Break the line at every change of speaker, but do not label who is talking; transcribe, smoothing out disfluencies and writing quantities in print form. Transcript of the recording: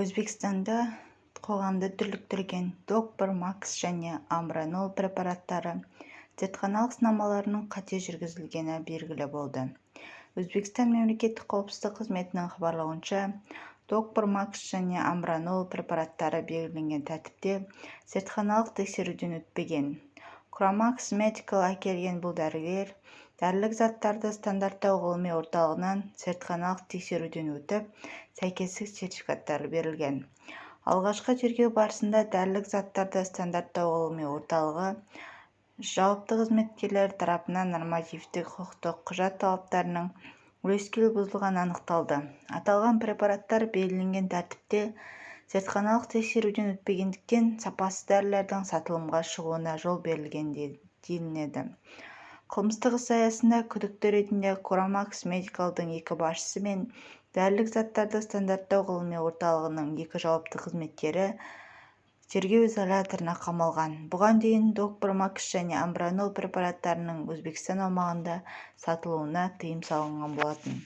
Өзбекстанда қоғамды дүрліктірген Докпар Макс және Амбранол препараттары зертханалық сынамаларының қате жүргізілгені белгілі болды. Өзбекстан мемлекеттік қауіпсіздік қызметінің хабарлауынша, Докпар Макс және Амбранол препараттары белгіленген тәртіпте зертханалық тексеруден өтпеген. Курамакс Медикал әкелген бұл дәрілер дәрілік заттарды стандарттау ғылыми орталығынан зертханалық тексеруден өтіп, сәйкестік сертификаттары берілген. Алғашқы тергеу барысында дәрілік заттарды стандарттау ғылыми орталығы жауапты қызметкерлер тарапынан нормативтік құқықтық құжат талаптарының өрескел бұзылғаны анықталды. Аталған препараттар белгіленген тәртіпте зертханалық тексеруден өтпегендіктен сапасыз дәрілердің сатылымға шығуына жол берілген делінеді. Қылмыстық іс аясында күдікті ретінде Курамакс Медикалдың 2 басшысы мен дәрілік заттарды стандарттау ғылыми орталығының 2 жауапты қызметкері тергеу изоляторына қамалған. Бұған дейін Докпар Макс және Амбранол препараттарының Өзбекстан аумағында сатылуына тыйым салынған болатын.